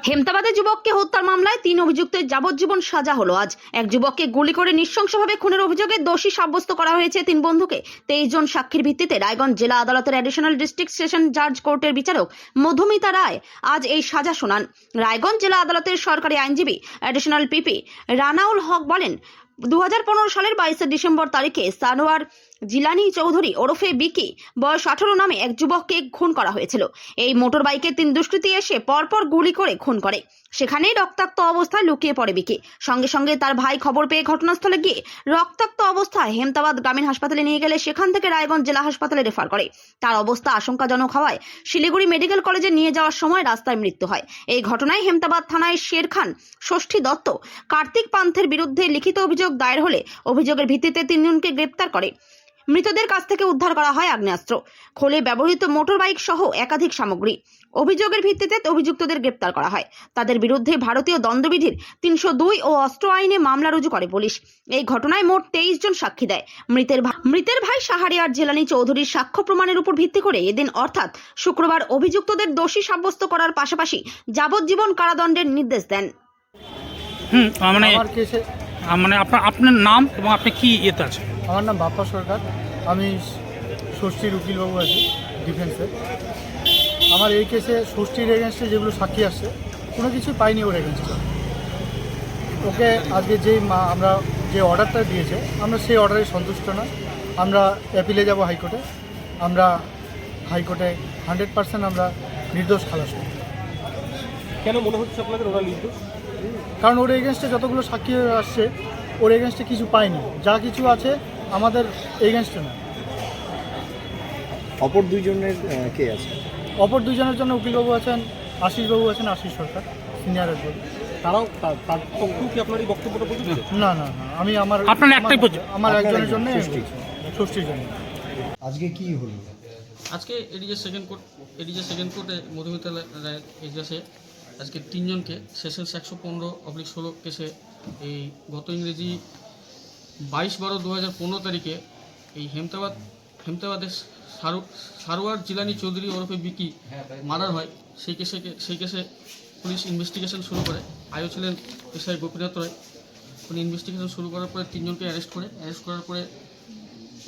হেমতাবাদে যুবককে হত্যার মামলায় 3 অভিযুক্তের যাবজ্জীবন সাজা হলো আজ। এক যুবককে গুলি করে নৃশংসভাবে খুনের অভিযোগে দোষী সাব্যস্ত করা হয়েছে 3 বন্ধুকে। 23 জন সাক্ষীর ভিত্তিতে রায়গঞ্জ জেলা আদালতের অ্যাডিশনাল ডিস্ট্রিক্ট সেশন জাজ কোর্টের বিচারক মধুমিতা রায় আজ এই সাজা শোনান। রায়গঞ্জ জেলা আদালতের সরকারি আইনজীবী অ্যাডিশনাল পিপি রানাউল হক বলেন, 2015 সালের 22 ডিসেম্বর তারিখে সানোয়ার জিলানি চৌধুরী ওরফে বিকি বয়স 18 নামে এক যুবককে খুন করা হয়েছিল। এই মোটর বাইকে 3 দুষ্কৃতী এসে পরপর গুলি করে খুন করে। সেখানেই রক্তাক্ত অবস্থায় লুকিয়ে পড়ে বিকি। সঙ্গে সঙ্গে তার ভাই খবর পেয়ে ঘটনাস্থলে গিয়ে রক্তাক্ত অবস্থায় হেমতাবাদ গ্রামীণ হাসপাতালে নিয়ে গেলে সেখান থেকে রায়গঞ্জ জেলা হাসপাতালে রেফার করে। তার অবস্থা আশঙ্কাজনক হওয়ায় শিলিগুড়ি মেডিকেল কলেজে নিয়ে যাওয়ার সময় রাস্তায় মৃত্যু হয়। এই ঘটনায় হেমতাবাদ থানায় শের খান, ষষ্ঠী দত্ত, কার্তিক পান্থের বিরুদ্ধে লিখিত অভিযোগ দায়ের হলে অভিযোগের ভিত্তিতে 3 জনকে গ্রেপ্তার করে। মৃতদের কাছ থেকে উদ্ধার করা হয় আগ্নেয়াস্ত্র, খোলে ব্যবহৃত মোটর বাইক সহ একাধিক সামগ্রী। অভিযোগের ভিত্তিতে অভিযুক্তদের গ্রেপ্তার করা হয়। তাদের বিরুদ্ধে ভারতীয় দণ্ডবিধির 302 ও অস্ত্র আইনে মামলা রুজু করে পুলিশ। এই ঘটনায় মোট 23 জন সাক্ষী দেয়। মৃতের ভাই শাহরিয়ার জিলানি চৌধুরীর সাক্ষ্য প্রমাণের উপর ভিত্তি করে এদিন অর্থাৎ শুক্রবার অভিযুক্তদের দোষী সাব্যস্ত করার পাশাপাশি যাবজ্জীবন কারাদণ্ডের নির্দেশ দেন। আপনার নাম এবং আপনি কি ইয়েতে আছেন? আমার নাম বাপ্পা সরকার, আমি ষষ্ঠীর উকিলবাবু আছি ডিফেন্সের। আমার এই কেসে ষষ্ঠীর এগেনস্টে যেগুলো সাক্ষী আসছে কোনো কিছু পাইনি ওর এগেনস্টে। ওকে আজকে আমরা যে অর্ডারটা দিয়েছে আমরা সেই অর্ডারে সন্তুষ্ট না। আমরা অ্যাপিলে যাব হাইকোর্টে। আমরা হাইকোর্টে 100% আমরা নির্দোষ খালাস করি। কেন মনে হচ্ছে আপনাদের ওরা নির্দোষ? কারণ ওর এগেনস্টে যতগুলো সাক্ষী আসছে ওর এগেনস্টে কিছু পাইনি, যা কিছু আছে আমাদের এগেনস্টে না। অপর দুইজনের কে আছে? অপর দুজনের জন্য উকিলবাবু আছেন, আশিসবাবু আছেন, আশিস সরকার সিনিয়র অ্যাডভোকেট। তারাও তার পক্ষেও কি আপনার এই বক্তব্যটা বলছেন? না না না, আমি আমার একজনের জন্য, ষষ্ঠীর জন্য। আজকে কি হলো? আজকে এডিজে সেকেন্ড কোর্টে মধুমিতা রায়ের এজলাসে আজকে 3 জনকে সেশনস 115/16 কেসে এই গত ইংরেজি 22/12/2015 তারিখে এই হেমতাবাদের সারোয়ার জিলানি চৌধুরী ওরফে বিকি মার্ডার হয়। সেই কেসে পুলিশ ইনভেস্টিগেশন শুরু করে। আইও ছিলেন এসআই গোপীনাথ রায়। উনি ইনভেস্টিগেশন শুরু করার পরে 3 জনকে অ্যারেস্ট করার পরে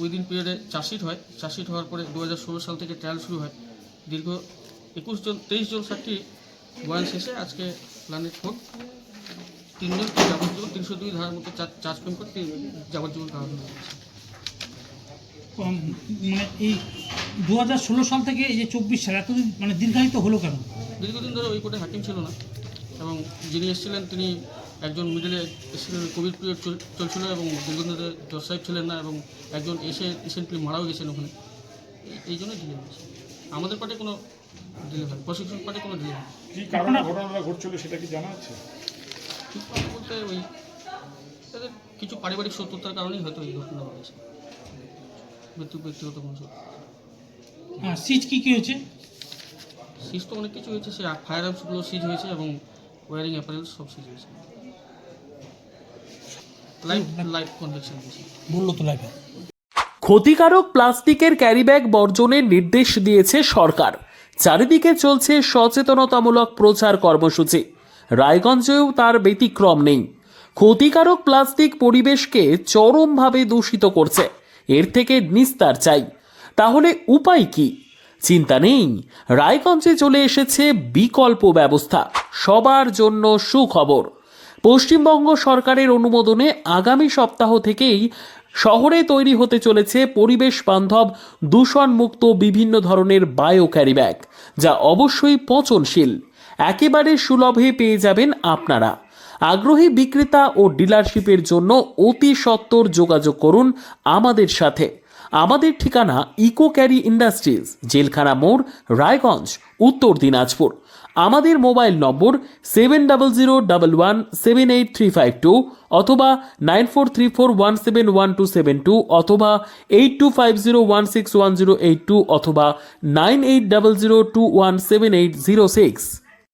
উইদিন পিরিয়ডে চার্জশিট হয়। চার্জশিট হওয়ার পরে 2016 সাল থেকে ট্রায়াল শুরু হয়। দীর্ঘ 23 জন সাক্ষী বয়ান শেষে আজকে প্ল্যানেট কোর্ট 3 জনকে যাবজ্জীবন 302 ধারার মধ্যে চার্জ ফ্রেম করে যাবজ্জীবন কারাদণ্ড দিয়েছে। মানে এই 2016 সাল থেকে এই যে 24 সাল এতদিন মানে দীর্ঘায়িত হলো কেন? দীর্ঘদিন ধরে ওই কোর্টে হাকিম ছিল না এবং যিনি এসেছিলেন তিনি একজন মিডলে এসেছিলেন, কোভিড পিরিয়ড চলছিল এবং দীর্ঘদিন ধরে জজ সাহেব ছিলেন না এবং একজন এসে রিসেন্টলি মারাও গেছেন ওখানে। এই জন্যই ডিলে হয়েছে। আমাদের পার্টে কোনো ডিলে হয়, প্রসিকিউশন পার্টে কোনো ডিলে হয়। কী কারণে ঘটনাটা ঘটছিল সেটা কি জানা আছে? ঠিক কথা বলতে ওই তাদের কিছু পারিবারিক শত্রুতার কারণেই হয়তো এই ঘটনা ঘটেছে, ব্যক্তিগত কোনো শত্রুতা। হ্যাঁ, সিজ কি হয়েছে? সিজ তো অনেক কিছু হয়েছে, সে ফায়ার আর্মসগুলো সিজ হয়েছে এবং ওয়ারিং অ্যাপারেলস সব সিজ হয়েছে। লাইভ কনভেকশন হয়েছে বললো তো লাইভে। ক্ষতিকারক প্লাস্টিকের ক্যারিব্যাগ বর্জনের নির্দেশ দিয়েছে সরকার। চারিদিকে চলছে সচেতনতামূলক প্রচার কর্মসূচি। রায়গঞ্জেও তার ব্যতিক্রম নেই। ক্ষতিকারক প্লাস্টিক পরিবেশকে চরমভাবে দূষিত করছে। এর থেকে নিস্তার চাই। তাহলে উপায় কি? চিন্তা নেই, রায়গঞ্জে চলে এসেছে বিকল্প ব্যবস্থা। সবার জন্য সুখবর। পশ্চিমবঙ্গ সরকারের অনুমোদনে আগামী সপ্তাহ থেকেই শহরে তৈরি হতে চলেছে পরিবেশ বান্ধব দূষণমুক্ত বিভিন্ন ধরনের বায়ো ক্যারিব্যাগ, যা অবশ্যই পচনশীল। একেবারে সুলভে পেয়ে যাবেন আপনারা। আগ্রহী বিক্রেতা ও ডিলারশিপের জন্য অতি সত্বর যোগাযোগ করুন আমাদের সাথে। আমাদের ঠিকানা ইকো ক্যারি ইন্ডাস্ট্রিজ, জেলখানা মোড়, রায়গঞ্জ, উত্তর দিনাজপুর। আমাদের মোবাইল নম্বর 7001178352 অথবা 9434171272 অথবা 8250161082 অথবা 9800217806।